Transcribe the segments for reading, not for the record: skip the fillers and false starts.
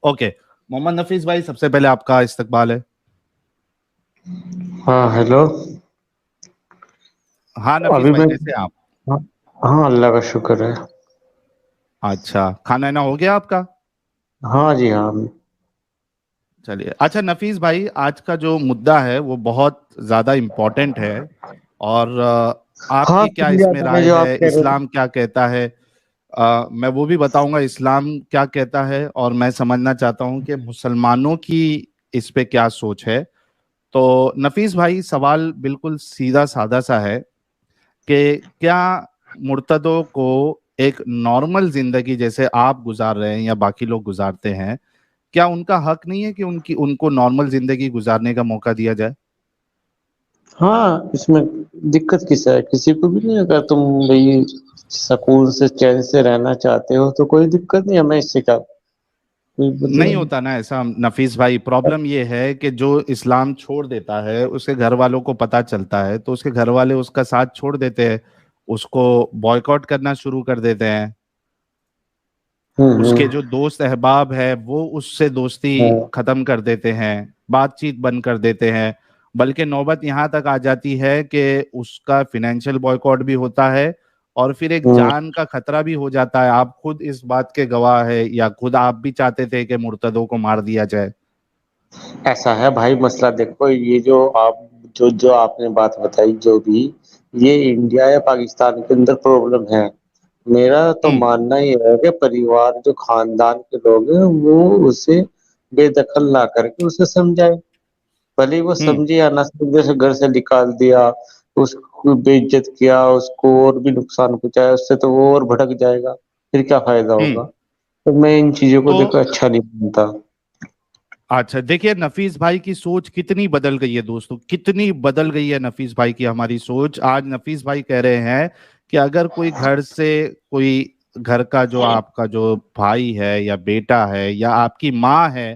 اوके محمد نفیس بھائی، سب سے پہلے آپ کا استقبال ہے. ہاں ہیلو. ہاں نفیس ابھی بھائی، میں کیسے ہیں آپ؟ ہاں اللہ کا شکر ہے. اچھا، کھانا نہ ہو گیا آپ کا؟ ہاں جی ہاں. چلیے. اچھا نفیس بھائی، آج کا جو مدعا ہے وہ بہت زیادہ امپورٹنٹ ہے، اور آپ ہاں کی کیا سن اس لیا میں میں نے رائے جو ہے؟ آپ کہہ رہے اسلام کیا کہتا ہے؟ میں وہ بھی بتاؤں گا اسلام کیا کہتا ہے، اور میں سمجھنا چاہتا ہوں کہ مسلمانوں کی اس پہ کیا سوچ ہے. تو نفیس بھائی، سوال بالکل سیدھا سادہ سا ہے کہ کیا مرتدوں کو ایک نارمل زندگی جیسے آپ گزار رہے ہیں یا باقی لوگ گزارتے ہیں، کیا ان کا حق نہیں ہے کہ ان کو نارمل زندگی گزارنے کا موقع دیا جائے؟ ہاں اس میں دقت کس ہے؟ کسی کو بھی نہیں. اگر تم بھائی سکون سے چین سے رہنا چاہتے ہو تو کوئی دقت نہیں. ہمیں اس سے کیا کوئی نہیں مطلب. ہوتا نا ایسا نفیس بھائی. پرابلم یہ ہے کہ جو اسلام چھوڑ دیتا ہے اس کے گھر والوں کو پتا چلتا ہے تو اس کے گھر والے اس کا ساتھ چھوڑ دیتے ہیں، اس کو بائیکاٹ کرنا شروع کر دیتے ہیں. اس کے جو دوست احباب ہے وہ اس سے دوستی ختم کر دیتے ہیں، بات چیت بند کر دیتے ہیں. بلکہ نوبت یہاں تک آ جاتی ہے کہ اس کا فنینشیل بائیکاٹ بھی ہوتا ہے، اور پھر ایک جان کا خطرہ بھی ہو جاتا ہے. آپ خود اس بات کے گواہ ہے، یا خود آپ بھی چاہتے تھے کہ مرتدوں کو مار دیا جائے؟ ایسا ہے بھائی مسئلہ. دیکھو یہ جو آپ نے بات بتائی جو بھی یہ انڈیا یا پاکستان کے اندر پرابلم ہے. میرا تو ہوں ماننا یہ ہے کہ پریوار جو خاندان کے لوگ ہیں وہ اسے بے دخل نہ کر کے اسے سمجھائے. بھلے وہ ہوں سمجھے یا نہ سمجھے، سے گھر سے نکال دیا، اس کو بے عزت کیا، اس کو اور بھی نقصان پہنچایا، اس سے تو وہ اور بھڑک جائے گا. پھر کیا فائدہ ہوں ہوگا؟ تو میں ان چیزوں کو تو دیکھ اچھا نہیں مانتا. اچھا دیکھیے، نفیس بھائی کی سوچ کتنی بدل گئی ہے دوستو، کتنی بدل گئی ہے نفیس بھائی کی ہماری سوچ. آج نفیس بھائی کہہ رہے ہیں کہ اگر کوئی گھر سے کوئی گھر کا جو آپ کا جو بھائی ہے یا بیٹا ہے یا آپ کی ماں ہے،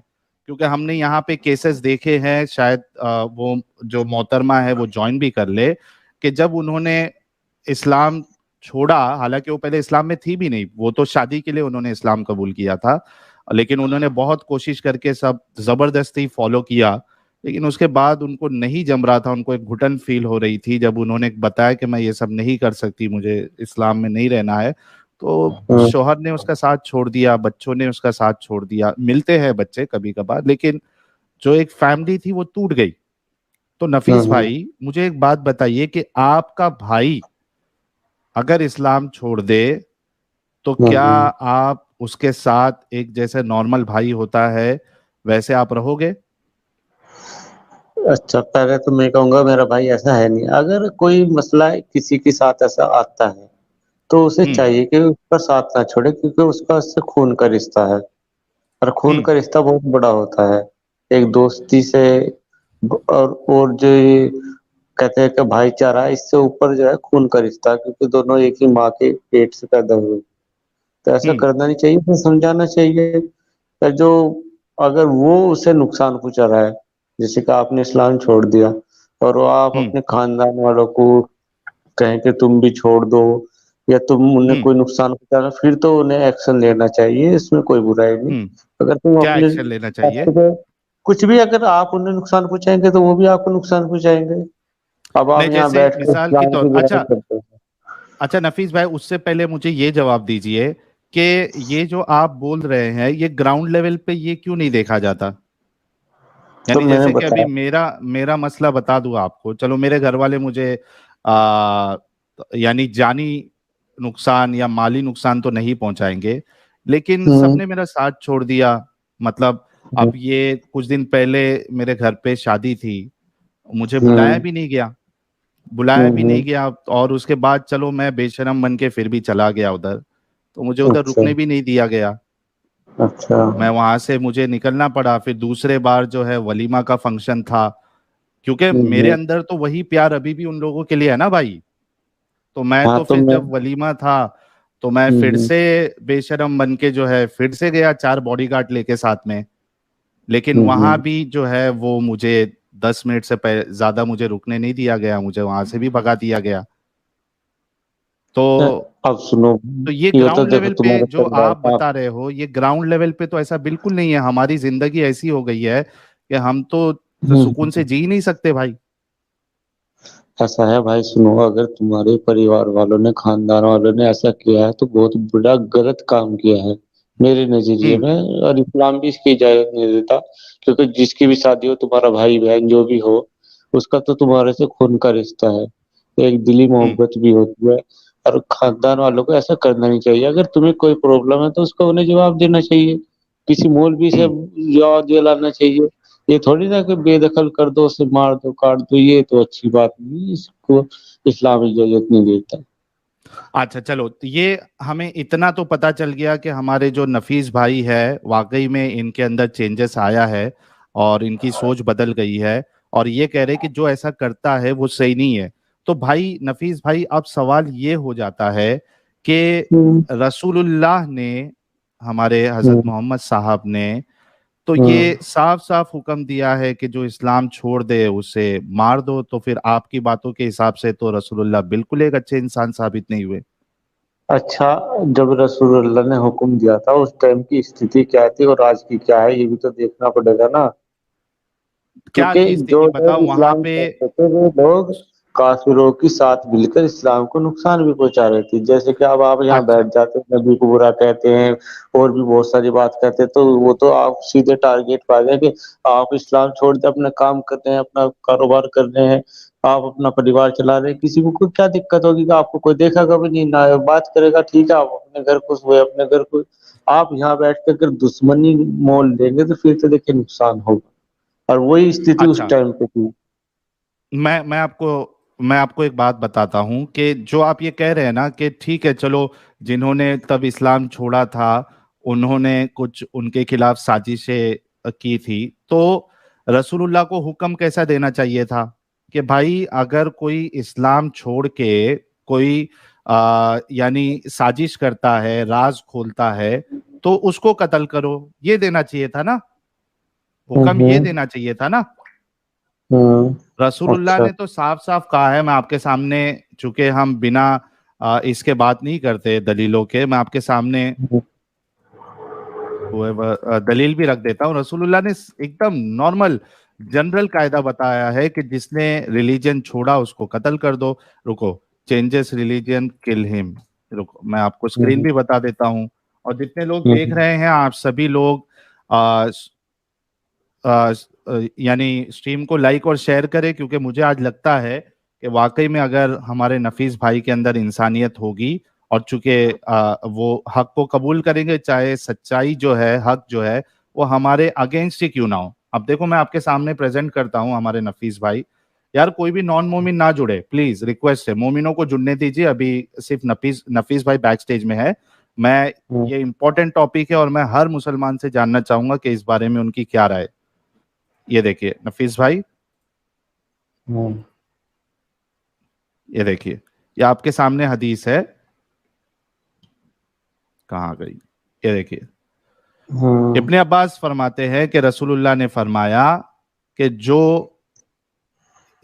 کیونکہ ہم نے یہاں پہ کیسز دیکھے ہیں، شاید وہ جو محترمہ ہے وہ جوائن بھی کر لے، کہ جب انہوں نے اسلام چھوڑا، حالانکہ وہ پہلے اسلام میں تھی بھی نہیں، وہ تو شادی کے لیے انہوں نے اسلام قبول کیا تھا، لیکن انہوں نے بہت کوشش کر کے سب زبردستی فالو کیا، لیکن اس کے بعد ان کو نہیں جم رہا تھا، ان کو ایک گھٹن فیل ہو رہی تھی. جب انہوں نے بتایا کہ میں یہ سب نہیں کر سکتی، مجھے اسلام میں نہیں رہنا ہے، تو شوہر نے اس کا ساتھ چھوڑ دیا، بچوں نے اس کا ساتھ چھوڑ دیا. ملتے ہیں بچے کبھی کبھار، لیکن جو ایک فیملی تھی وہ ٹوٹ گئی. تو نفیس بھائی مجھے ایک بات بتائیے کہ آپ کا بھائی اگر اسلام چھوڑ دے تو کیا آپ اس کے ساتھ ایک جیسے نارمل بھائی ہوتا ہے ویسے آپ رہو گے؟ اچھا پہلے تو میں کہوں گا میرا بھائی ایسا ہے نہیں. اگر کوئی مسئلہ کسی کے ساتھ ایسا آتا ہے تو اسے ہوں چاہیے کہ اس کا ساتھ نہ چھوڑے، کیونکہ اس کا اس سے خون کا رشتہ ہے، اور خون ہوں کا رشتہ بہت بڑا ہوتا ہے. ایک دوستی سے اور جو یہ کہتے ہیں کہ بھائی چارہ، اس سے اوپر جو ہے خون کا رشتہ ہے، کیونکہ دونوں ایک ہی ماں کے پیٹ سے پیدا ہوئے. تو ایسا ہوں کرنا نہیں چاہیے، تو سمجھانا چاہیے کہ جو اگر وہ اسے نقصان پہنچا رہا ہے، جیسے کہ آپ نے اسلام چھوڑ دیا اور وہ آپ ہوں اپنے خاندان والوں کو کہیں کہ تم بھی چھوڑ دو، یا تم انہیں ہوں کوئی نقصان پہنچانا، پھر تو انہیں ایکشن لینا چاہیے. اس میں کوئی برائی نہیں. ہوں اگر تم کیا اپنے ایکشن لینا چاہیے؟ کچھ بھی اگر آپ انہیں نقصان پہنچائیں گے تو وہ بھی آپ کو نقصان پہنچائیں گے. اب آپ نہیں، یہاں جیسے بیٹھ کے مثال کے اسلام طور، کی برائی اچھا کرتے ہیں. اچھا نفیس بھائی، اس سے پہلے مجھے یہ جواب دیجئے کہ یہ جو آپ بول رہے ہیں یہ گراؤنڈ لیول پہ یہ کیوں نہیں دیکھا جاتا؟ تو یعنی میں نے جیسے کہ ابھی بتایا. میرا مسئلہ بتا دوں آپ کو. چلو میرے گھر والے مجھے یعنی جانی نقصان یا مالی نقصان تو نہیں پہنچائیں گے، لیکن سب نے میرا ساتھ چھوڑ دیا. مطلب اب یہ کچھ دن پہلے میرے گھر پہ شادی تھی، مجھے بلایا بھی نہیں گیا، اور اس کے بعد چلو میں بے شرم بن کے پھر بھی چلا گیا ادھر، تو مجھے ادھر اچھا رکنے بھی نہیں دیا گیا. اچھا. میں وہاں سے مجھے نکلنا پڑا. پھر دوسرے بار جو ہے ولیمہ کا فنکشن تھا، کیونکہ میرے اندر تو وہی پیار ابھی بھی ان لوگوں کے لیے ہے نا بھائی. تو میں ہاں تو پھر میں جب ولیمہ تھا تو میں پھر سے بے شرم بن کے جو ہے پھر سے گیا 4 باڈی گارڈ لے کے ساتھ میں. لیکن وہاں بھی جو ہے وہ مجھے 10 منٹ سے زیادہ مجھے رکنے نہیں دیا گیا، مجھے وہاں سے بھی بھگا دیا گیا. تو اب سنو، تو یہ یہ تو گراؤنڈ دیکھو لیول پہ تمہارے جو پریوار آپ کا بتا رہے ہو، یہ گراؤنڈ لیول پہ تو ایسا بالکل نہیں ہے. ہماری زندگی ایسی ہو گئی ہے کہ ہم تو سکون سے جی نہیں سکتے بھائی. ایسا ہے بھائی، سنو، اگر تمہارے پریوار والوں نے، خاندان والوں نے ایسا کیا ہے تو بہت بڑا غلط کام کیا ہے میرے نظریے ہوں میں. اور اسلام بھی اس کی اجازت نہیں دیتا، کیونکہ جس کی بھی شادی ہو، تمہارا بھائی بہن جو بھی ہو، اس کا تو تمہارے سے خون کا رشتہ ہے، ایک دلی ہوں محبت بھی ہوتی ہے. اور خاندان والوں کو ایسا کرنا نہیں چاہیے. اگر تمہیں کوئی پرابلم ہے تو اس کو انہیں جواب دینا چاہیے، کسی مولوی سے ہوں جواب دلانا چاہیے. یہ تھوڑی نا کہ بے دخل کر دو، اسے مار دو، کاٹ دو. یہ تو اچھی بات نہیں، اس کو اسلام اجازت نہیں دیتا. اچھا چلو، یہ ہمیں اتنا تو پتا چل گیا کہ ہمارے جو نفیس بھائی ہے واقعی میں ان کے اندر چینجز آیا ہے اور ان کی سوچ بدل گئی ہے، اور یہ کہہ رہے کہ جو ایسا کرتا ہے وہ صحیح نہیں ہے. تو بھائی نفیس بھائی، اب سوال یہ ہو جاتا ہے کہ ہوں رسول اللہ نے، ہمارے حضرت ہوں محمد صاحب نے تو ہوں یہ صاف صاف حکم دیا ہے کہ جو اسلام چھوڑ دے اسے مار دو. تو پھر آپ کی باتوں کے حساب سے تو رسول اللہ بالکل ایک اچھے انسان ثابت نہیں ہوئے. اچھا، جب رسول اللہ نے حکم دیا تھا اس ٹائم کی استھتی کیا تھی اور آج کی کیا ہے، یہ بھی تو دیکھنا پڑے گا نا. کیا کیونکہ تھی جو استھتی لوگ بتاؤ وہاں اسلام پہ. چھوڑتے تھے وہ لوگ کافروں کے ساتھ مل کر اسلام کو نقصان بھی پہنچا رہے تھے. جیسے کہ اب آپ یہاں اچھا بیٹھ جاتے ہیں، نبی کو برا کہتے ہیں اور بھی بہت ساری بات کہتے ہیں، تو وہ تو آپ سیدھے ٹارگیٹ پا گئے کہ آپ اسلام چھوڑ کے اپنا کام کرتے ہیں، اپنا کاروبار کر رہے ہیں، آپ اپنا پریوار چلا رہے ہیں. کسی کو کیا دقت ہوگی کہ آپ کو کوئی دیکھا گا بھی نہیں، نہ بات کرے گا. ٹھیک ہے، آپ اپنے گھر خوش ہوئے، اپنے گھر خوش. آپ یہاں بیٹھ کے اگر دشمنی مول دیں گے تو پھر تو دیکھیں نقصان ہوگا. اور وہی استھتی اس اچھا، ٹائم پہ تھی. میں آپ کو ایک بات بتاتا ہوں کہ جو آپ یہ کہہ رہے ہیں نا کہ ٹھیک ہے چلو، جنہوں نے تب اسلام چھوڑا تھا انہوں نے کچھ ان کے خلاف سازشیں کی تھی، تو رسول اللہ کو حکم کیسا دینا چاہیے تھا کہ بھائی اگر کوئی اسلام چھوڑ کے کوئی یعنی سازش کرتا ہے، راز کھولتا ہے، تو اس کو قتل کرو. یہ دینا چاہیے تھا نا، حکم یہ ہوں دینا چاہیے تھا نا. ہوں رسول اللہ اچھا. نے تو صاف صاف کہا ہے. میں آپ کے سامنے، چونکہ ہم بنا اس کے بات نہیں کرتے دلیلوں کے، میں آپ کے سامنے دلیل بھی رکھ دیتا ہوں. رسول اللہ نے ایک دم نارمل جنرل قاعدہ بتایا ہے کہ جس نے ریلیجن چھوڑا اس کو قتل کر دو. رکو، چینجز ریلیجن کل ہم. رکو میں آپ کو اسکرین بھی بتا دیتا ہوں. اور جتنے لوگ دیکھ رہے ہیں آپ سبھی لوگ یعنی اسٹریم کو لائک اور شیئر کرے، کیونکہ مجھے آج لگتا ہے کہ واقعی میں اگر ہمارے نفیس بھائی کے اندر انسانیت ہوگی اور چونکہ وہ حق کو قبول کریں گے، چاہے سچائی جو ہے، حق جو ہے وہ ہمارے اگینسٹ ہی کیوں نہ ہو. اب دیکھو میں آپ کے سامنے پریزنٹ کرتا ہوں ہمارے نفیس بھائی. یار کوئی بھی نان مومن نہ جڑے پلیز، ریکویسٹ ہے، مومنوں کو جڑنے دیجیے. ابھی صرف نفیس بھائی بیک سٹیج میں ہے. میں یہ امپورٹنٹ ٹاپک ہے اور میں ہر مسلمان سے جاننا چاہوں گا کہ اس بارے میں ان کی کیا رائے. یہ دیکھیے نفیس بھائی، یہ دیکھیے، یہ آپ کے سامنے حدیث ہے. کہاں گئی؟ یہ دیکھیے، ابن عباس فرماتے ہیں کہ رسول اللہ نے فرمایا کہ جو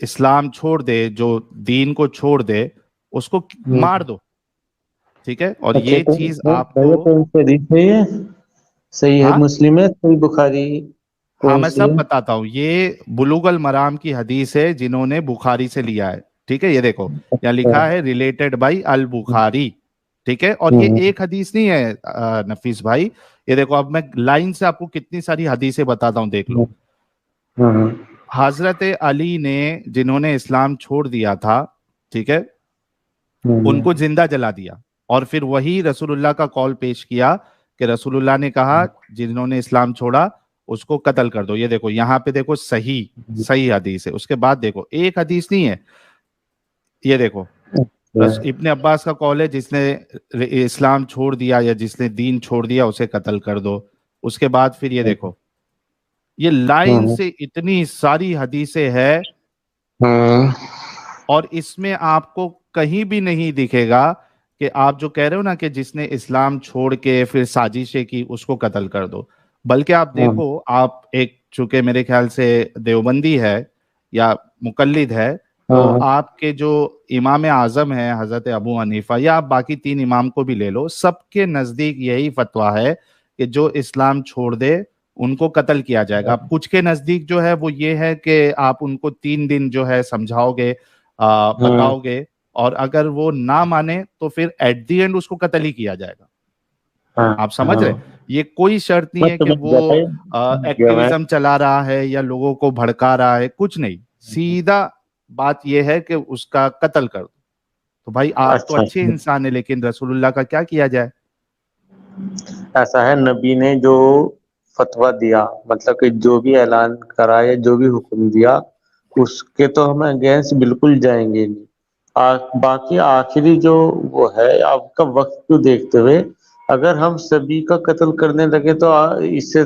اسلام چھوڑ دے، جو دین کو چھوڑ دے، اس کو مار دو. ٹھیک ہے، اور اچھا، یہ تو چیز آپ کو. بھیا کون سی حدیث ہے یہ؟ صحیح ہے ہاں مسلم ہے، صحیح بخاری؟ ہاں کون میں سی سب ہے؟ بتاتا ہوں. یہ بلوغ المرام کی حدیث ہے جنہوں نے بخاری سے لیا ہے. ٹھیک ہے، یہ دیکھو یہاں لکھا ہے ریلیٹڈ بائی البخاری. ٹھیک ہے، اور یہ ایک حدیث نہیں ہے نفیس بھائی. یہ دیکھو اب میں لائن سے آپ کو کتنی ساری حدیثیں بتاتا ہوں، دیکھ لو. حضرت علی نے، جنہوں نے اسلام چھوڑ دیا تھا، ٹھیک ہے، ان کو زندہ جلا دیا اور پھر وہی رسول اللہ کا کال پیش کیا کہ رسول اللہ نے کہا جنہوں نے اسلام چھوڑا اس کو قتل کر دو. یہ دیکھو یہاں پہ دیکھو، صحیح حدیث ہے. اس کے بعد دیکھو ایک حدیث نہیں ہے، یہ دیکھو ابن عباس کا قول ہے جس نے اسلام چھوڑ دیا یا جس نے دین چھوڑ دیا اسے قتل کر دو. اس کے بعد پھر یہ دیکھو، یہ لائن سے اتنی ساری حدیثیں ہے اور اس میں آپ کو کہیں بھی نہیں دکھے گا کہ آپ جو کہہ رہے ہو نا کہ جس نے اسلام چھوڑ کے پھر سازشیں کی اس کو قتل کر دو. بلکہ آپ دیکھو، آپ ایک چونکہ میرے خیال سے دیوبندی ہے یا مقلد ہے، تو ہاں آپ کے جو امام اعظم ہیں حضرت ابو حنیفہ یا آپ باقی 3 امام کو بھی لے لو، سب کے نزدیک یہی فتویٰ ہے کہ جو اسلام چھوڑ دے ان کو قتل کیا جائے گا۔ اب کچھ کے نزدیک جو ہے وہ یہ ہے کہ آپ ان کو 3 دن جو ہے سمجھاؤ گے، ہاں بتاؤ گے، اور اگر وہ نہ مانے تو پھر ایٹ دی اینڈ اس کو قتل ہی کیا جائے گا۔ ہاں آپ سمجھ ہاں رہے؟ یہ کوئی شرط میں نہیں ہے کہ سمجھ وہ گیا بھائی، گیا میں ایکٹیویزم چلا رہا ہے یا لوگوں کو بھڑکا رہا ہے، کچھ نہیں، سیدھا بات یہ ہے کہ اس کا قتل کر دو۔ تو بھائی آپ تو اچھا اچھے انسان ہیں، لیکن رسول اللہ کا کیا کیا جائے؟ ایسا ہے، نبی نے جو فتویٰ دیا، مطلب کہ جو بھی اعلان کرا یا جو بھی حکم دیا، اس کے تو ہم اگینسٹ بالکل جائیں گے نہیں۔ باقی آخری جو وہ ہے آپ کا وقت کو دیکھتے ہوئے، اگر ہم سبھی کا قتل کرنے لگے تو اس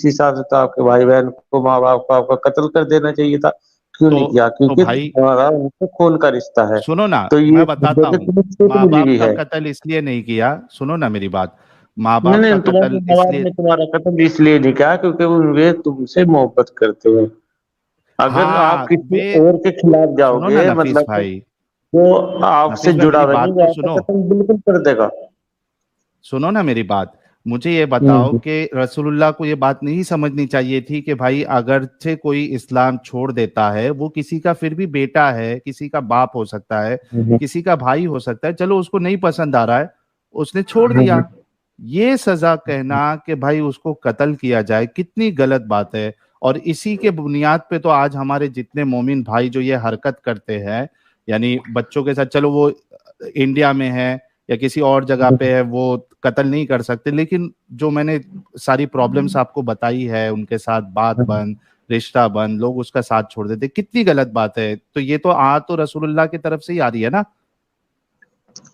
حساب سے تو آپ کے بھائی بہن کو، ماں باپ کو آپ کا قتل کر دینا چاہیے تھا۔ کیوں تو نہیں کیا؟ تو کیونکہ بھائی ہمارا ان سے خون کا رشتہ ہے۔ سنو نا، تو یہ میں بتاتا ہوں، ماں مجھے باپ بھی کا ہے۔ قتل اس لیے نہیں کیا، سنو نا میری بات، ماں نہیں باپ کا نہیں، تمہارے قتل ماں اس باپ لیے، نے تمہارا قتل اس لیے نہیں کیا کیونکہ وہ تم سے محبت کرتے ہیں۔ اگر ہاں آپ کسی بے، اور کے خلاف جاؤ سنو نا گے، نفیس مطلب بھائی، وہ آپ سے نفیس بھائی جڑا میری ہوا نہیں، بات وہ تو آپ کا سنو، قتل بالکل کر دے گا۔ سنو نا میری بات، مجھے یہ ہوں بتاؤ کہ رسول اللہ کو یہ بات نہیں سمجھنی چاہیے تھی کہ بھائی اگرچہ کوئی اسلام چھوڑ دیتا ہے، وہ کسی کا پھر بھی بیٹا ہے، کسی کا باپ ہو سکتا ہے، ہوں کسی کا بھائی ہو سکتا ہے، چلو اس کو نہیں پسند آ رہا ہے، اس نے چھوڑ ہوں دیا۔ یہ سزا کہنا کہ بھائی اس کو قتل کیا جائے کتنی غلط بات ہے۔ اور اسی کے بنیاد پہ تو آج ہمارے جتنے مومن بھائی جو یہ حرکت کرتے ہیں، یعنی بچوں کے ساتھ، چلو وہ انڈیا میں ہے یا کسی اور جگہ پہ ہے، وہ قتل نہیں کر سکتے، لیکن جو میں نے ساری پرابلمس آپ کو بتائی ہے، ان کے ساتھ بات بند، رشتہ بند، لوگ اس کا ساتھ چھوڑ دیتے، کتنی غلط بات ہے۔ تو یہ تو رسول اللہ کی طرف سے ہی آ رہی ہے نا۔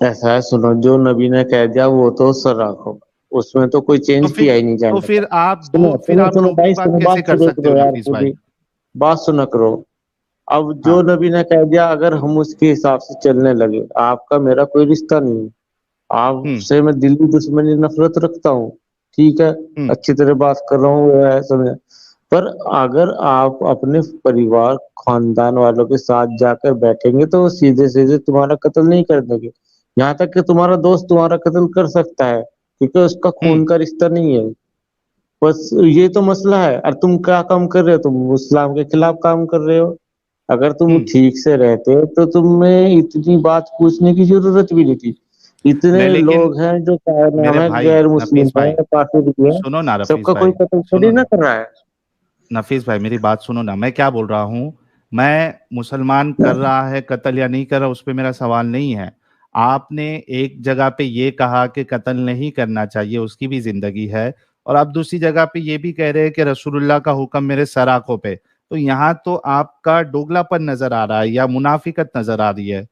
ایسا ہے، سنو، جو نبی نے کہہ دیا وہ تو سر رکھو، اس میں تو کوئی تو چینج پھر کیا ہی نہیں جا تو سکتا۔ پھر آپ سنو پھر سنو آپ سنو دوسری بھائی، بات سنو، کیسے بات کر سنو سکتے کرو ہو یار، نفیس بھائی؟ پوری بات سنو کرو۔ اب ہاں جو نبی نے کہہ دیا اگر ہم اس کے حساب سے چلنے لگے، آپ کا میرا کوئی رشتہ نہیں ہے، آپ ہوں سے میں دلی دشمنی نفرت رکھتا ہوں، ٹھیک ہے، ہوں اچھی طرح بات کر رہا ہوں، وہ ہے سمجھے، پر اگر آپ اپنے پریوار خاندان والوں کے ساتھ جا کر بیٹھیں گے تو وہ سیدھے سیدھے تمہارا قتل نہیں کر دیں گے، یہاں تک کہ تمہارا دوست تمہارا قتل کر سکتا ہے کیونکہ اس کا ہوں خون کا رشتہ نہیں ہے۔ بس یہ تو مسئلہ ہے، اور تم کیا کام کر رہے ہو؟ تم اسلام کے خلاف کام کر رہے ہو۔ اگر تم ہوں ٹھیک سے رہتے تو تمہیں اتنی بات پوچھنے کی ضرورت بھی نہیں تھی۔ اتنے نہیں لیکن لوگ ہیں جو کیا نام میرے ہے بھائی غیر مسلم نفیس ہیں بھائی، یا کافر بھی ہیں، سنو نا سب نفیس کا کوئی بھائی، قتل سنو تھوڑی نا نہ کر رہا ہے۔ نفیس بھائی، میری بات سنو نا، میں کیا بول رہا ہوں؟ میں مسلمان کر رہا ہے قتل یا نہیں کر رہا اس پہ میرا سوال نہیں ہے۔ آپ نے ایک جگہ پہ یہ کہا کہ قتل نہیں کرنا چاہیے، اس کی بھی زندگی ہے، اور آپ دوسری جگہ پہ یہ بھی کہہ رہے ہیں کہ رسول اللہ کا حکم میرے سر آنکھوں پہ۔ تو یہاں تو آپ کا دوگلا پن نظر آ رہا ہے یا منافقت نظر آ رہی ہے۔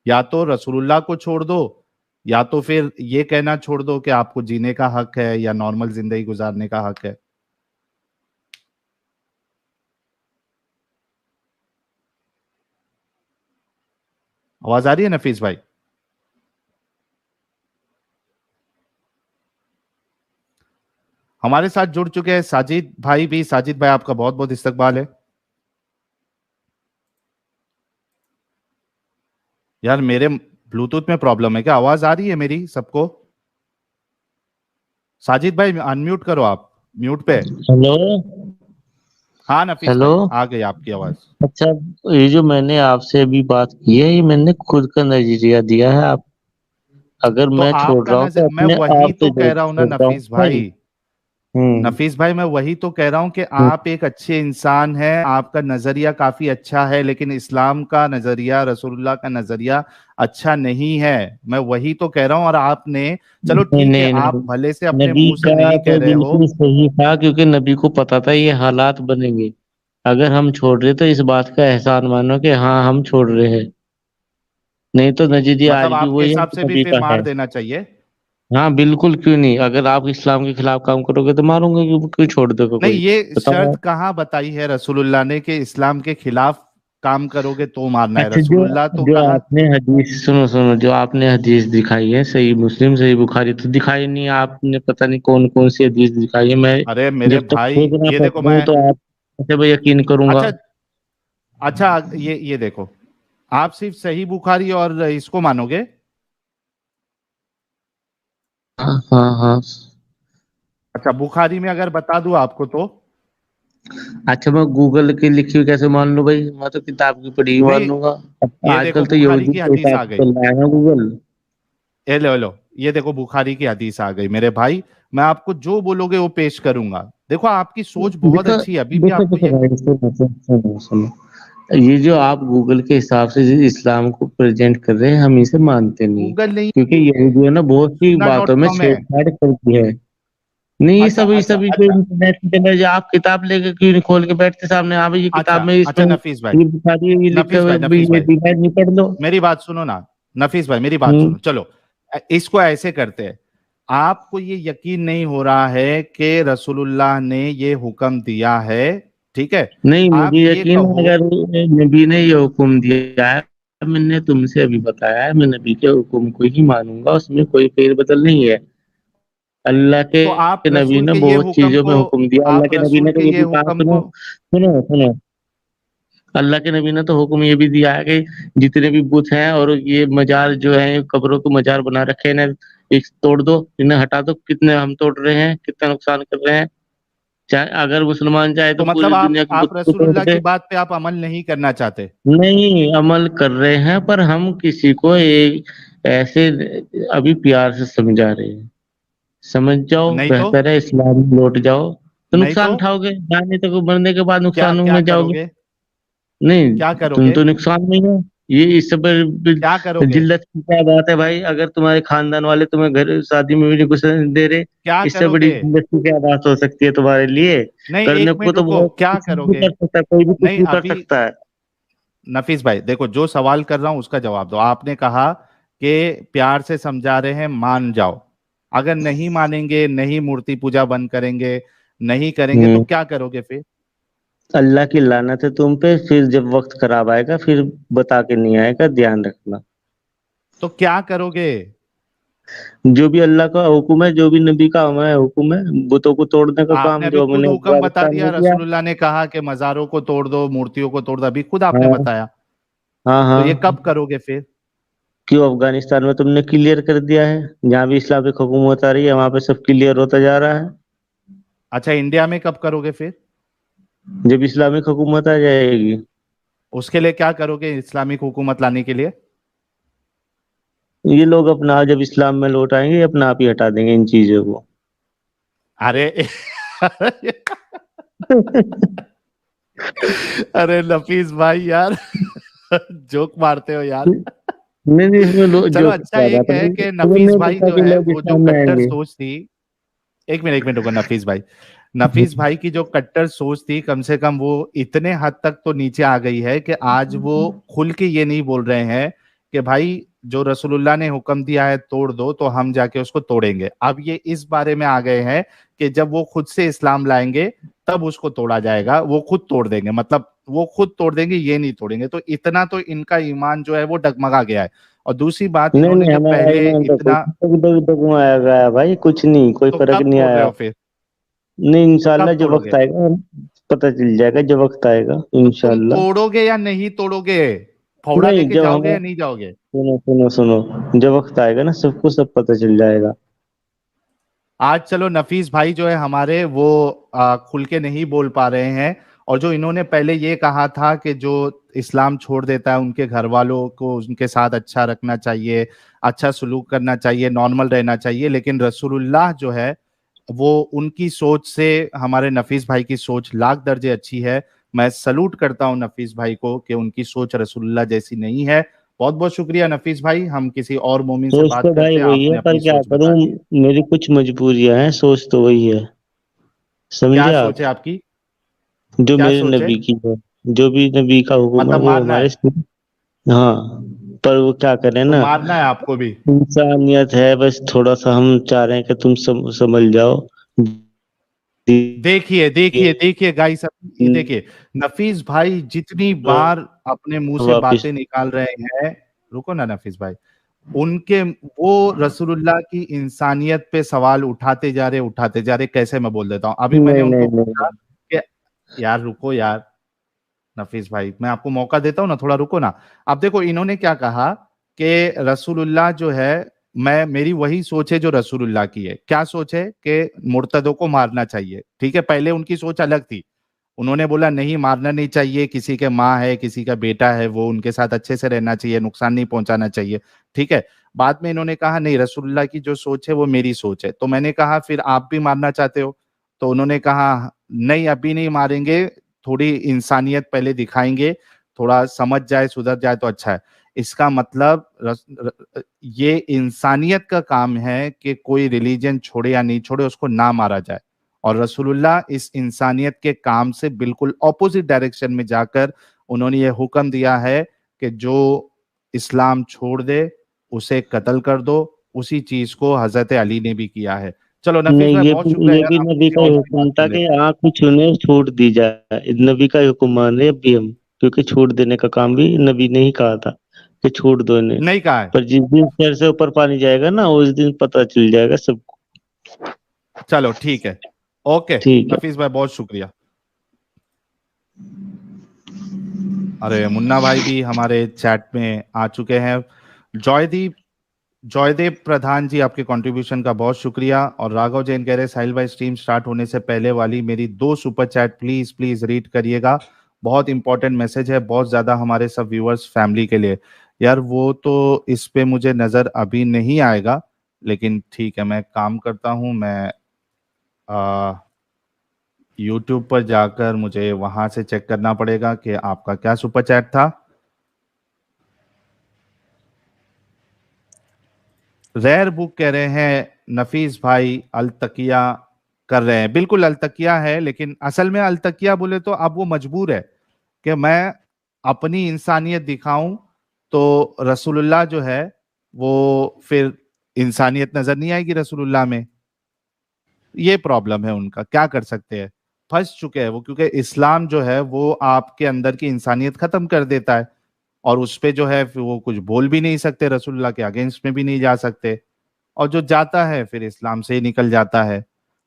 یا تو رسول اللہ کو چھوڑ دو، یا تو پھر یہ کہنا چھوڑ دو کہ آپ کو جینے کا حق ہے یا نارمل زندگی گزارنے کا حق ہے۔ آواز آ رہی ہے نفیس بھائی؟ ہمارے ساتھ جڑ چکے ہیں ساجد بھائی بھی۔ ساجد بھائی آپ کا بہت بہت استقبال ہے۔ یار میرے بلوٹوتھ میں پرابلم ہے کیا؟ آواز آ رہی ہے میری سب کو؟ ساجد بھائی انمیوٹ کرو، آپ میوٹ پہ۔ ہیلو ہاں نفیس ہیلو، بھائی آ گئی آپ کی آواز۔ اچھا، یہ جو میں نے آپ سے ابھی بات کی ہے، یہ میں نے خود کا نظریہ دیا ہے۔ آپ اگر تو میں چھوڑ آپ کا رہا ہوں نظر، تو میں اپنے وہی آپ سے تو کہہ رہا ہوں نا چھوڑ رہا ہوں نفیس بھائی۔ بھائی، ہوں نفیس بھائی میں وہی تو کہہ رہا ہوں کہ آپ ایک اچھے انسان ہیں، آپ کا نظریہ کافی اچھا ہے، لیکن اسلام کا نظریہ، رسول اللہ کا نظریہ اچھا نہیں ہے۔ میں وہی تو کہہ رہا ہوں، اور آپ نے، چلو نہیں ٹھیک ہے نہیں آپ نہیں، بھلے سے اپنے نبی منہ سے کا نہیں کہہ تو رہے ہو۔ بالکل صحیح تھا کیونکہ نبی کو پتا تھا یہ حالات بنیں گے۔ اگر ہم چھوڑ رہے تو اس بات کا احسان مانو کہ ہاں ہم چھوڑ رہے ہیں، نہیں تو نجدی مطلب آج بھی آپ کے وہی ہے حساب جو سے بھی نبی پھر کا مار ہے۔ دینا چاہیے؟ ہاں بالکل، کیوں نہیں، اگر آپ اسلام کے خلاف کام کرو گے تو ماروں گے، کیوں چھوڑ دے گا نہیں، کوئی؟ یہ بتاؤ شرط آپ۔ کہاں بتائی ہے رسول اللہ نے کہ اسلام کے خلاف کام کرو گے تو مارنا ہے؟ اچھا، رسول اللہ تو جو کہاں؟ آپ نے حدیث، سنو سنو، جو آپ نے حدیث دکھائی ہے، صحیح مسلم صحیح بخاری تو دکھائی نہیں، آپ نے پتہ نہیں کون کون سی حدیث دکھائی ہے۔ میں ارے میرے جب تک بھائی خود نہ یہ دیکھو، پڑھوں میں، تو آپ سے میں یقین کروں گا؟ اچھا अच्छा ये देखो, आप सिर्फ सही बुखारी और इसको मानोगे? हाँ हाँ हाँ। अच्छा, बुखारी में अगर बता दूं आपको तो? अच्छा, मैं गूगल की लिखी हुई कैसे मान लूं भाई? मैं तो किताब की पढ़ी हुई मान नहीं, लूंगा। ये देखो आजकल तो बुखारी यहूदी की के हदीस हिसाब आ से गई। चल रहा है ना गूगल। लो, ये देखो बुखारी की हदीस आ गई मेरे भाई। मैं आपको जो बोलोगे वो पेश करूंगा। देखो आपकी सोच बहुत देखो अच्छी है, अभी भी देखो आपको देखो ये भाई, सुनो। ये जो आप गूगल के हिसाब से जिस इस्लाम को प्रेजेंट कर रहे हैं, हम इसे मानते नहीं। गूगल नहीं, क्योंकि यहूदियों ने बहुत सी सुन्ना डॉट बातों में कॉम है। छेड़छाड़ कर दी है। नहीं, ये अच्छा सब ये अच्छा सब ये जो अच्छा इंटरनेट के अंदर जो आप किताब लेके क्यों नहीं खोल के बैठते सामने? हाँ भाई, ये किताब अच्छा में अच्छा इसमें नफीस भाई, ये बुखारी ये लिखा नफीस हुआ भाई, है भाई, नफीस ये भाई, डिवाइड नहीं पढ़ लो। मेरी बात सुनो ना। नफीस भाई मेरी बात हम्म। सुनो, चलो इसको ऐसे करते हैं। आपको ये यकीन नहीं हो रहा है कि रसूलुल्लाह ने ये हुक्म दिया है, ठीक है? नहीं, मुझे आप ये यकीन है, कहो। अगर नबी ने ये हुक्म दिया है, मैंने तुमसे अभी बताया है, मैं नबी के हुक्म को ही मानूंगा, उसमें कोई फेरबदल नहीं है। अल्लाह तो आप के नबी रसूल ने के ये बहुत हुक्म चीजों में को, हुक्म दिया। अल्लाह आप के नबी रसूल ने तो के ये ये भी कहा, हुक्म सुनो को, सुनो सुनो। अल्लाह के नबी ने तो हुक्म ये भी दिया है कि जितने भी बुत हैं और ये मजार जो है, कब्रों को मजार बना रखे हैं, इन्हें एक तोड़ दो, इन्हें हटा दो। कितने हम तोड़ रहे हैं, कितना नुकसान कर रहे हैं। चाहे अगर मुसलमान चाहे तो तो मतलब पूरी दुनिया के आप बुत को तोड़ रसूलुल्लाह दे। की बात पे आप अमल नहीं करना चाहते? नहीं, अमल कर रहे हैं, पर हम किसी को एक ऐसे अभी प्यार से समझा रहे हैं। समझ जाओ, नहीं तो, बेहतर है इस्लाम में लौट जाओ। तो नहीं तो नुकसान उठाओगे, जाने तक मरने के बाद क्या नुकसानों क्या में जाओगे। करोगे? नहीं, क्या तुम करोगे? तो नुकसान में हो। ये इस सब क्या करोगे? जिल्लत की क्या बात है भाई? अगर तुम्हारे खानदान वाले तुम्हें घर शादी में भी नहीं घुसने दे रहे, क्या इससे बड़ी करोगे? जिल्लत की क्या बात हो सकती है तुम्हारे लिए? नहीं, करने एक को मिनट तो रुको, बहुत क्या कुछ भी करोगे? कर सकता है, कोई भी कुछ नहीं भी कर अभी, सकता है। नफीस भाई देखो, जो सवाल कर रहा हूं उसका जवाब दो। आपने कहा कि प्यार से समझा रहे हैं, मान जाओ। अगर नहीं मानेंगे, नहीं मूर्ति पूजा बंद करेंगे, नहीं करेंगे, तो हम्म। क्या करोगे फिर? अल्लाह की लानत है तुम पे, फिर जब वक्त खराब आएगा फिर बता के नहीं आएगा, ध्यान रखना। तो क्या करोगे? जो भी अल्लाह का हुक्म है, जो भी नबी का हमें हुक्म है, बुतों को तोड़ने का आपने काम अभी जो खुद हमने हुक्म बता अफगानिस्तान दिया, में किया। रसूलुल्लाह ने कहा कि मजारों को तोड़ दो, मूर्तियों को तोड़ दो, अभी खुद आपने हाँ बताया। हाँ तो ये हाँ। कब करोगे फिर? क्यों, अफगानिस्तान में तुमने क्लियर कर दिया है। जहाँ भी इस्लामिक हुकूमत आ रही है वहां पे सब क्लियर होता जा रहा है। अच्छा, इंडिया में कब करोगे फिर? जब इस्लामिक हुकूमत आ जाएगी। उसके लिए क्या करोगे इस्लामिक हुकूमत लाने के लिए? ये लोग अपना जब इस्लाम में लौट आएंगे, ये अपना आप ही हटा देंगे इन चीजों को। अरे अरे नफीस भाई यार, जोक मारते हो यार। नहीं नहीं, इसमें चलो जो अच्छा, क्या एक बात है है भाई, कि तुम्हें नफीस नहीं भाई पता जो कि है लोग वो जो इस्लाम में कट्टर आएंगे। सोच थी, एक मिनट रुको नफीस भाई। नफीस भाई की जो कट्टर सोच थी, कम से कम वो इतने हद तक तो नीचे आ गई है कि आज वो खुल के ये नहीं बोल रहे हैं कि भाई जो रसूलुल्लाह ने हुक्म दिया है तोड़ दो, तो हम जाके उसको तोड़ेंगे। अब ये इस बारे में आ गए हैं कि जब वो खुद से इस्लाम लाएंगे तब उसको तोड़ा जाएगा, वो खुद तोड़ देंगे, मतलब वो खुद तोड़ देंगे, ये नहीं तोड़ेंगे। तो इतना तो इनका ईमान जो है वो डगमगा गया है। और दूसरी बात, नहीं इन्होंने नहीं, जो हमारा पहले ईमान तो कोई इतना, डगमगाया गया है भाई, कुछ नहीं, कोई तो फर्क कब नहीं तोड़ रहे आया। हो फिर? नहीं, इंशाल्लाह कब जब वक्त तोड़ोगे? आएगा पता चल जाएगा, जब वक्त आएगा तो तुम इंशाल्लाह। तोड़ोगे या नहीं तोड़ोगे? फावड़ा नहीं, लेके जब जाओगे हमें, या नहीं जाओगे? सुनो सुनो सुनो, जब वक्त आएगा ना सबको सब पता चल जाएगा। आज चलो नफीस भाई जो है हमारे वो खुल के नहीं बोल पा रहे हैं। और जो इन्होंने पहले ये कहा था कि जो इस्लाम छोड़ देता है उनके घर वालों को उनके साथ अच्छा रखना चाहिए, अच्छा सलूक करना चाहिए, नॉर्मल रहना चाहिए, लेकिन रसूलुल्लाह जो है वो उनकी सोच से हमारे नफीस भाई की सोच लाख दर्जे अच्छी है। मैं सलूट करता हूँ नफीस भाई को कि उनकी सोच रसूलुल्लाह जैसी नहीं है। बहुत बहुत शुक्रिया नफीस भाई, हम किसी और मोमिन से सोच बात तो भाई करते हैं, वही है, आपने पर अपनी क्या सोच करूं, बता दी। मेरी कुछ मजबूरियां हैं, सोच तो वही है। क्या समझे आप? सोच है आपकी? जो क्या मेरे सोच है? नबी की है, जो भी नबी का हुक्म है मतलब वो मारना हमारे है? से। हाँ, पर वो क्या करें तो ना, मारना है आपको भी? इंसानियत है बस, थोड़ा सा हम चाह रहे हैं कि तुम समझ जाओ। देखिए देखिए देखिए गाइस, ये देखिए नफीस भाई जितनी बार अपने मुंह से वापिस। बातें निकाल रहे हैं, रुको ना नफीस भाई, उनके वो रसूलुल्लाह की इंसानियत पे सवाल उठाते जा रहे। कैसे मैं बोल देता हूँ, अभी मैंने नहीं नहीं उनको नहीं पूछा नहीं। कि यार रुको यार, नफीस भाई, मैं आपको मौका देता हूँ ना, थोड़ा रुको ना। अब देखो इन्होंने क्या कहा कि रसूलुल्लाह जो है, मैं मेरी वही सोच है जो रसूलुल्लाह की है। क्या सोच है? कि मुर्तदों को मारना चाहिए। ठीक है, पहले उनकी सोच अलग थी। उन्होंने बोला नहीं, मारना नहीं चाहिए, किसी के माँ है, किसी का बेटा है, वो उनके साथ अच्छे से रहना चाहिए, नुकसान नहीं पहुंचाना चाहिए। ठीक है, बाद में इन्होंने कहा नहीं, रसूलुल्लाह की जो सोच है वो मेरी सोच है। तो मैंने कहा फिर आप भी मारना चाहते हो? तो उन्होंने कहा नहीं, अभी नहीं मारेंगे, थोड़ी इंसानियत पहले दिखाएंगे, थोड़ा समझ जाए, सुधर जाए तो अच्छा है। इसका मतलब ये इंसानियत का काम है कि कोई रिलीजन छोड़े या नहीं छोड़े, उसको ना मारा जाए। और रसूलुल्लाह इस इंसानियत के काम से बिल्कुल ऑपोजिट डायरेक्शन में जाकर उन्होंने ये हुक्म दिया है कि जो इस्लाम छोड़ दे उसे कत्ल कर दो। उसी चीज को हजरत अली ने भी किया है। चलो नफीस नहीं, भाई, बहुत शुक्रिया ये यार, भी आप नबी किसी का और ही से बात हुक्म कर था ले। कि आँख छूने छूट दी जाए, नबी का ही हुक्म मान रहे अभी हम, क्योंकि छूट देने का काम भी नबी ने ही कहा था कि छूट दो इन्हें। नहीं कहा है। पर जिस दिन सर से ऊपर पानी जाएगा ना, उस दिन पता चल जाएगा सबको। चलो ठीक है, ओके ठीक है। नफीस भाई, बहुत शुक्रिया। अरे मुन्ना भाई भी हमारे चैट में आ चुके हैं। जॉयदीप जॉयदेव प्रधान जी, आपके कंट्रीब्यूशन का बहुत शुक्रिया। और राघव जैन कह रहे साहिल भाई, स्ट्रीम स्टार्ट होने से पहले वाली मेरी 2 super chat please please read करिएगा, बहुत इंपॉर्टेंट मैसेज है, बहुत ज्यादा हमारे सब व्यूअर्स फैमिली के लिए। यार वो तो इस पे मुझे नजर अभी नहीं आएगा, लेकिन ठीक है, मैं काम करता हूँ, मैं यूट्यूब पर जाकर मुझे वहां से चेक करना पड़ेगा कि आपका क्या सुपर चैट था। रैर बुक कह रहे हैं नफीस भाई अलतकिया कर रहे हैं। बिल्कुल अलतकिया है, लेकिन असल में अलतकिया बोले तो अब वो मजबूर है कि मैं अपनी इंसानियत दिखाऊं, तो रसूलुल्लाह जो है वो फिर इंसानियत नजर नहीं आएगी रसूलुल्लाह में। ये प्रॉब्लम है उनका, क्या कर सकते हैं, फंस चुके हैं वो, क्योंकि इस्लाम जो है वो आपके अंदर की इंसानियत खत्म कर देता है। और उस पे जो है फिर वो कुछ बोल भी नहीं सकते, रसूलुल्लाह के अगेंस्ट में भी नहीं जा सकते। और जो जाता है फिर इस्लाम से ही निकल जाता है।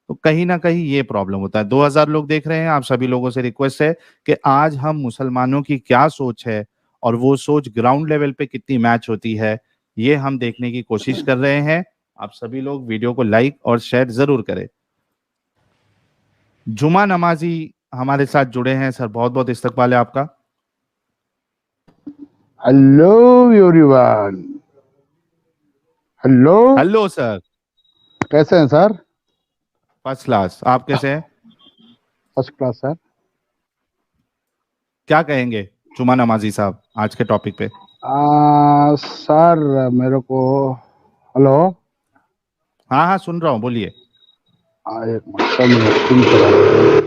तो कहीं ना कहीं ये प्रॉब्लम होता है। 2000 लोग देख रहे हैं, आप सभी लोगों से रिक्वेस्ट है कि आज हम मुसलमानों की क्या सोच है और वो सोच ग्राउंड लेवल पे कितनी मैच होती है, ये हम देखने की कोशिश कर रहे हैं। आप सभी लोग वीडियो को लाइक और शेयर जरूर करें। जुमा नमाजी हमारे साथ जुड़े हैं सर, बहुत बहुत इस्तकबाल है आपका। Hello everyone. Hello, hello sir. कैसे हैं सर? फर्स्ट क्लास, आप कैसे हैं? First class sir. क्या कहेंगे जुमा नमाजी साहब आज के टॉपिक पे? सर मेरे को, हेलो, हाँ हाँ, सुन रहा हूँ, बोलिए। एक मिनट सर, मैं सुन तो रहा हूँ।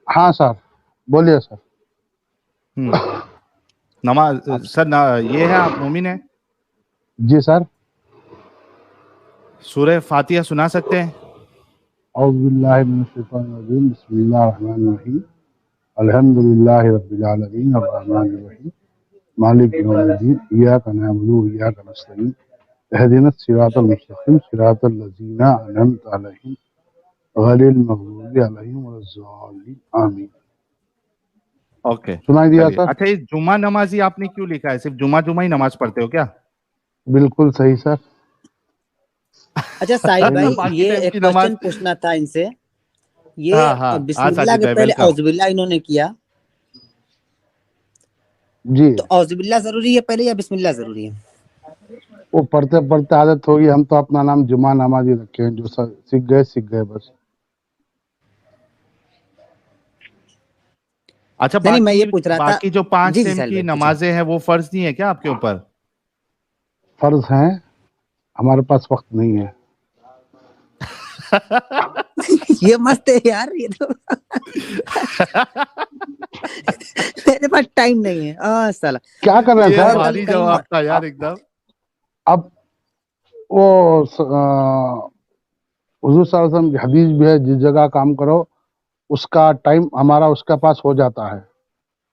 हाँ सर, बोलिए सर। हम्म। नमाज आप, सर ये है, आप मोमिन है? जी सर। सूरह फातिहा सुना सकते हैं? औज़ुबिल्लाहि मिनश्शैतानिर्रजीम, बिस्मिल्लाहिर्रहमानिर्रहीम, अल्हम्दुलिल्लाहि रब्बिल आलमीन, अर्रहमानिर्रहीम, मालिक यौमिद्दीन, इय्याका नअबुदु व इय्याका नस्तईन, इहदिनस सिरातल मुस्तकीम, सिरातल लज़ीना अनअमता अलैहिम, गैरिल मग़ज़ूबि अलैहिम वलज़्ज़ालिन, आमीन। ओके, सुनाई दिया चलिए। सर? अच्छा, ये जुमा नमाजी आपने क्यों लिखा है? सिर्फ जुमा जुमा ही नमाज पढ़ते हो क्या? बिल्कुल सही सर। अच्छा साहिल भाई, बाकी ये टाइम एक की नमाज। क्वेश्चन पूछना था इनसे। ये हाँ हाँ हाँ, बिस्मिल्लाह साजिद के भाई पहले वेलकम। औजुबिल्लाह इन्होंने किया, जी, तो औजुबिल्लाह जरूरी है पहले या बिस्मिल्लाह जरूरी है? वो पढ़ते पढ़ते आदत होगी। हम तो अपना नाम जुमा नमाजी रखे हैं, जो सीख गए बस। अच्छा, नहीं मैं बाकी ये पूछ रहा था। बाकी जो 5 जी जी टाइम साहिल की भाई पूछे। नमाजें हैं वो फर्ज नहीं है क्या आपके ऊपर? फर्ज हैं, हमारे पास वक्त नहीं है। ये मस्त है यार, ये तो मेरे पास टाइम नहीं है। साला क्या कर रहे हैं ये मैं सर? कल भारी कहीं जवाब था यार एकदम। अब वो हुजूर सल्लल्लाहु अलैहि वसल्लम की हदीस भी है, जिस जगह काम करो उसका टाइम हमारा उसके पास हो जाता है।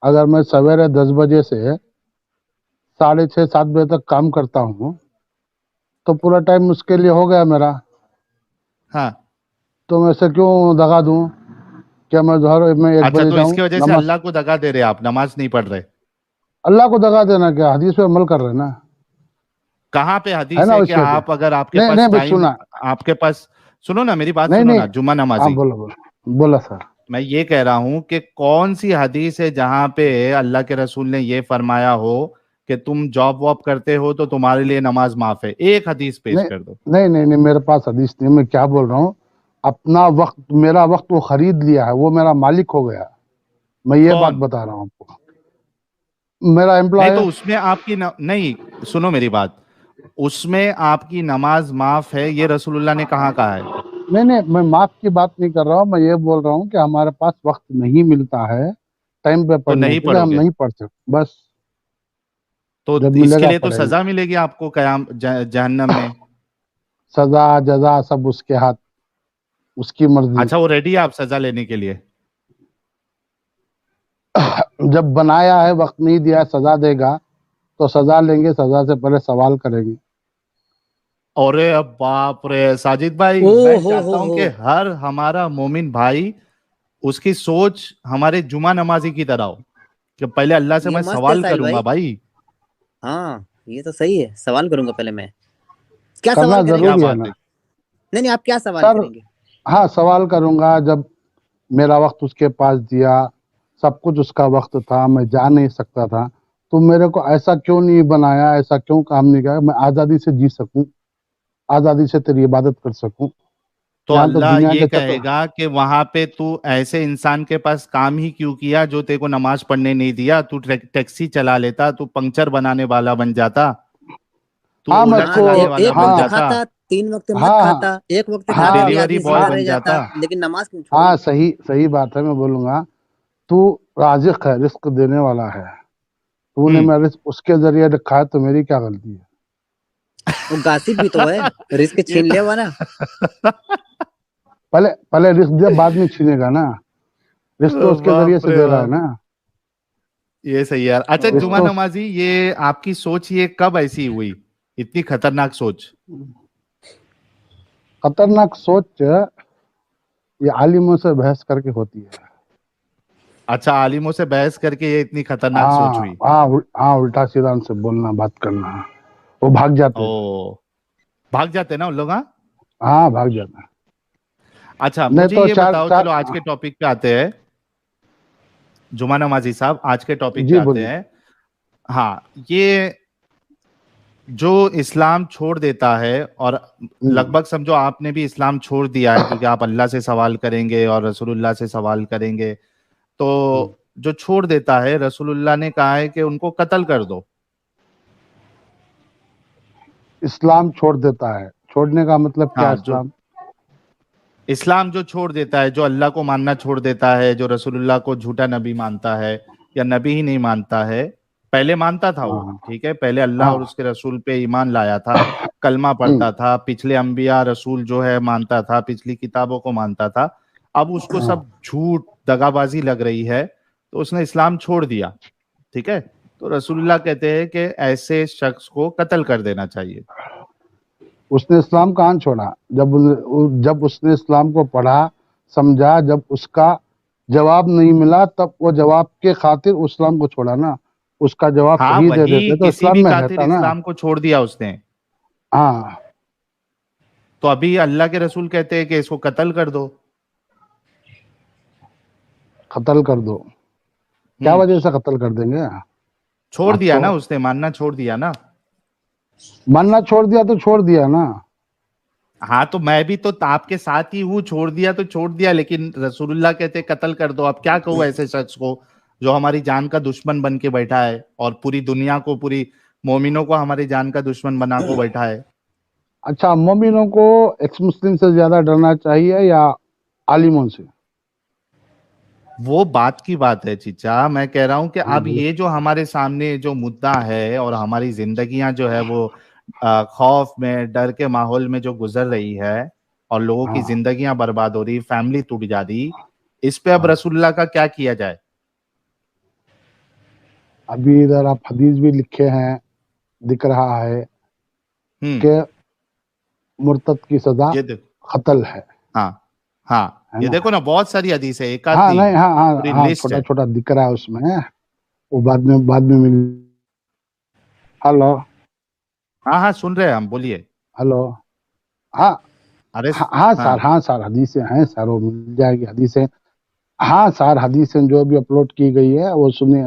अगर मैं सवेरे 10 बजे से 6:30 7 बजे तक काम करता हूँ, तो पूरा टाइम उसके लिए हो गया मेरा। हाँ, तो मैं से क्यों दगा दूं? क्या मैं जोहर में 1 अच्छा, बजे तो जाऊं इसकी वजह से नमाज? अल्लाह को दगा दे रहे हैं आप, नमाज नहीं पढ़ रहे। अल्लाह को दगा देना क्या, हदीस पे अमल कर रहे हैं ना, कहाँ पे है हदीस ना है कि उसके पे? आप अगर आपके नहीं पास नहीं बस टाइम, सुना, आपके पास, सुनो ना मेरी बात नहीं सुनो नहीं, ना, जुम्मा हाँ नमाजी, बोलो बोलो, बोला सर। मैं ये कह रहा हूं कि कौन सी हदीस है जहां पे अल्लाह के रसूल ने ये फरमाया हो कि तुम जॉब वॉब करते हो तो तुम्हारे लिए नमाज माफ है, एक हदीस पेश नहीं कर दो। नहीं नहीं नहीं, मेरे पास हदीस नहीं, मैं क्या बोल रहा हूँ, अपना वक्त, मेरा वक्त वो खरीद लिया है, वो मेरा मालिक हो गया, मैं ये बात कौन? बता रहा हूँ आपको, मेरा नहीं एम्प्लॉय तो है। उसमें आपकी नहीं, सुनो मेरी बात, उसमें आपकी नमाज माफ है ये रसूलुल्लाह ने कहाँ कहा है? नहीं नहीं, मैं माफ की बात नहीं कर रहा हूँ, मैं ये बोल रहा हूँ कि हमारे पास वक्त नहीं मिलता है टाइम पे तो पढ़ने नहीं के लिए, हम पढ़ोगे, नहीं पढ़ते, बस तो जब इसके मिलेगा लिए तो पढ़ेंगे। सजा मिलेगी आपको कयाम जहन्नम में। सजा जजा सब उसके हाथ, उसकी मर्जी। अच्छा, वो रेडी है आप सजा लेने के लिए? जब बनाया है, वक्त नहीं दिया है, सजा देगा तो सजा लेंगे, सजा से पहले सवाल करेंगे। अरे अब बाप रे साजिद भाई, ओ मैं हो चाहता हूं हो कि हर हमारा मोमिन भाई उसकी सोच हमारे जुमा नमाजी की तरह हो कि पहले अल्लाह से ये मैं मस्त है सवाल साहिल करूंगा भाई। भाई। हाँ ये तो सही है, सवाल करूंगा पहले मैं। क्या करना सवाल करेंगे क्या जरूरी आप? है बात ना है? नहीं नहीं, आप क्या सवाल सर। करेंगे? हाँ, सवाल करूंगा, जब मेरा वक्त उसके पास दिया, सब कुछ उसका वक्त था, मैं जा नहीं सकता था, तो मेरे को ऐसा क्यों नहीं बनाया, ऐसा क्यों काम नहीं किया, मैं आज़ादी से जी सकूं, आज़ादी से तेरी इबादत कर सकूं। तो यहाँ तो अल्लाह दुनिया ये के चक्कर। कहेगा कि वहां पे तू ऐसे इंसान के पास काम ही क्यों किया जो तेरे को नमाज पढ़ने नहीं दिया, तू टैक्सी चला लेता, तू पंक्चर बनाने वाला बन जाता, तू हाँ मैं ओला हाँ, को, चलाने वाला एक बन वक्त हाँ जाता, खाता, 3 वक्त मत हाँ खाता, एक वक्त तू खा के हाँ भी डिलीवरी आदमी बॉय जिंदा हाँ रह बन जाता, जाता। लेकिन नमाज क्यों छोड़ी? हाँ, सही सही बात है, मैं बोलूंगा, तू राजिक है, रिस्क देने वाला है, तूने हम्म। मेरा रिस्क उसके जरिए रखा है, तो मेरी क्या गलती है? वो गासिब भी तो है, रिस्क ये छीन तो ले वाला। पहले पहले रिस्क दे, बाद में छीनेगा ना, रिस्क तो उसके जरिए बाप से रे दे रहा है बाप, ना, ये सही है यार। अच्छा रिस्क जुमा ओ, तो नमाजी, ये आपकी सोच ये कब ऐसी हुई, इतनी खतरनाक सोच? खतरनाक सोच ये आलिमों से बहस करके होती है। अच्छा, आलिमों से बहस करके ये इतनी खतरनाक सोच हाँ हुई? हाँ हाँ, उल्टा सीधा उनसे बोलना, बात करना, वो भाग जाते हैं। ओ, भाग जाते हैं ना उन लोग, हाँ। हाँ भाग जाते हैं। अच्छा नहीं मुझे तो ये चार बताओ, चार, चलो आज के टॉपिक पे आते हैं, जुमा नमाजी साहब आज के टॉपिक पे जी आते बोलिए। हैं। हाँ, ये जो इस्लाम छोड़ देता है, और हम्म, लगभग समझो आपने भी इस्लाम छोड़ दिया है क्योंकि आप अल्लाह से सवाल करेंगे और रसूलुल्लाह से सवाल करेंगे, तो जो छोड़ देता है, रसूलुल्लाह ने कहा है कि उनको कत्ल कर दो। इस्लाम छोड़ देता है, छोड़ने का मतलब क्या हाँ, जो इस्लाम? इस्लाम जो छोड़ देता है, जो अल्लाह को मानना छोड़ देता है, जो रसूलुल्लाह को झूठा नबी मानता है या नबी ही नहीं मानता है, पहले मानता था वो, हाँ ठीक है, पहले अल्लाह और हाँ, उसके रसूल पे ईमान लाया था, कलमा हम्म, पढ़ता था, पिछले अंबिया रसूल जो है मानता था, पिछली किताबों को मानता था, अब उसको हाँ। सब झूठ दगाबाजी लग रही है, तो उसने इस्लाम छोड़ दिया, ठीक है। तो रसूलुल्लाह कहते हैं कि ऐसे शख्स को कत्ल कर देना चाहिए। उसने इस्लाम कहाँ छोड़ा? जब उसने इस्लाम को पढ़ा, समझा, जब उसका जवाब नहीं मिला, तब वो जवाब के खातिर इस्लाम को छोड़ा ना, उसका जवाब हाँ सही दे वही, देते तो किसी इस्लाम भी में खातिर रहता ना। इस्लाम को छोड़ दिया उसने। हाँ, तो अभी अल्लाह के रसूल कहते हैं कि इसको कत्ल कर दो। कत्ल कर दो। क्या हम्म। वजह से कत्ल कर देंगे? छोड़ दिया आपको ना उसने, मानना छोड़ दिया ना। मानना छोड़ दिया तो छोड़ दिया ना। हाँ तो मैं भी तो आपके साथ ही हूँ, छोड़ दिया तो छोड़ दिया, लेकिन रसूलुल्लाह कहते हैं कत्ल कर दो। अब क्या कहूँ ऐसे शख्स को जो हमारी जान का दुश्मन बन के बैठा है और पूरी दुनिया को, पूरी मोमिनों को हमारी जान का दुश्मन बना को बैठा है। अच्छा, मोमिनों को एक्स मुस्लिम से ज्यादा डरना चाहिए या आलिमों से? वो बात की बात है चीचा, मैं कह रहा हूं कि हाँ अब बोलो। ये जो हमारे सामने जो मुद्दा है और हमारी जिंदगियां जो है वो खौफ में, डर के माहौल में जो गुजर रही है और लोगों की हाँ जिंदगियां बर्बाद हो रही, फैमिली टूट जा रही, इस पे अब हाँ, रसूलुल्लाह का क्या किया जाए? अभी इधर आप हदीस भी लिखे हैं, दिख रहा है हम्म। कि मुर्तद की सजा ये देख, कत्ल है। हाँ हाँ, है ये ना। देखो ना, बहुत सारी हदीस है, एक आध हाँ नहीं, नहीं, हाँ हाँ पूरी हाँ, लिस्ट छोटा है। छोटा दिख रहा है उसमें, वो बाद में मिल। हेलो हाँ हाँ, सुन रहे हैं हम, बोलिए। हेलो। हाँ अरे हाँ हाँ सर, हाँ। हाँ सर, हदीसें हैं सर, वो मिल जाएगी हदीसें। हाँ सर, हदीसें जो भी अपलोड की गई है वो सुनिए,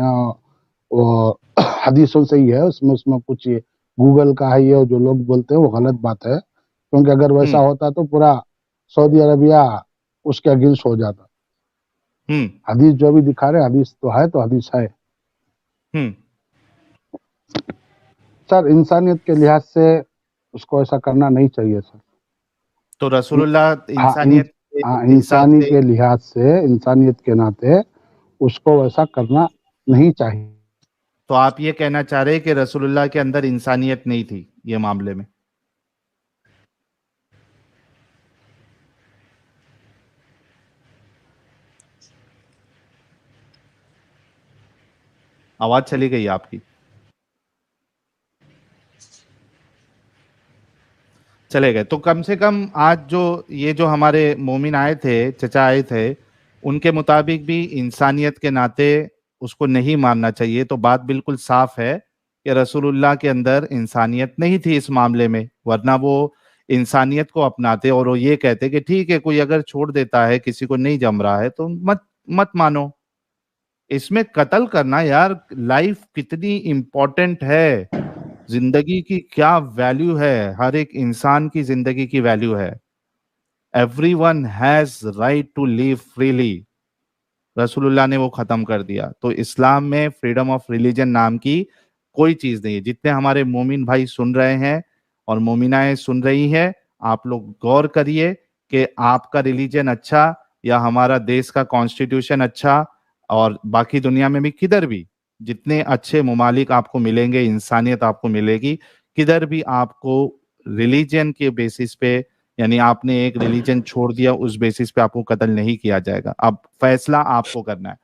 वो हदीसों से ही है, उसमें उसमें कुछ ये गूगल का है, ये जो लोग बोलते हैं वो गलत बात है, क्योंकि अगर वैसा होता तो पूरा सऊदी अरबिया उसके अगेंस्ट हो जाता। हदीस जो भी दिखा रहे, हदीस तो है, तो हदीस है सर। इंसानियत के लिहाज से उसको ऐसा करना नहीं चाहिए सर। तो रसूलुल्लाह हाँ इंसानियत के हाँ, हिसाब इंसानी से, के लिहाज से, इंसानियत के नाते उसको वैसा करना नहीं चाहिए। तो आप ये कहना चाह रहे हैं कि रसूलुल्लाह के अंदर इंसानियत नहीं थी ये मामले में? आवाज चली गई आपकी। चले गए तो कम से कम आज जो ये जो हमारे मोमिन आए थे, चचा आए थे, उनके मुताबिक भी इंसानियत के नाते उसको नहीं मानना चाहिए। तो बात बिल्कुल साफ है कि रसूलुल्लाह के अंदर इंसानियत नहीं थी इस मामले में, वरना वो इंसानियत को अपनाते और वो ये कहते कि ठीक है, कोई अगर छोड़ देता है, किसी को नहीं जम रहा है तो मत मत मानो। इसमें कत्ल करना यार, लाइफ कितनी इंपॉर्टेंट है, जिंदगी की क्या वैल्यू है, हर एक इंसान की जिंदगी की वैल्यू है। Everyone has right to live freely, रसूलुल्लाह ने वो खत्म कर दिया। तो इस्लाम में फ्रीडम ऑफ रिलीजन नाम की कोई चीज नहीं है। जितने हमारे मोमिन भाई सुन रहे हैं और मोमिनाएं सुन रही हैं, आप लोग गौर करिए कि आपका रिलीजन अच्छा या हमारा देश का कॉन्स्टिट्यूशन अच्छा, और बाकी दुनिया में भी किधर भी जितने अच्छे ममालिक आपको मिलेंगे, इंसानियत आपको मिलेगी, किधर भी आपको रिलीजन के बेसिस पे, यानी आपने एक रिलीजन छोड़ दिया उस बेसिस पे आपको कत्ल नहीं किया जाएगा। अब फैसला आपको करना है।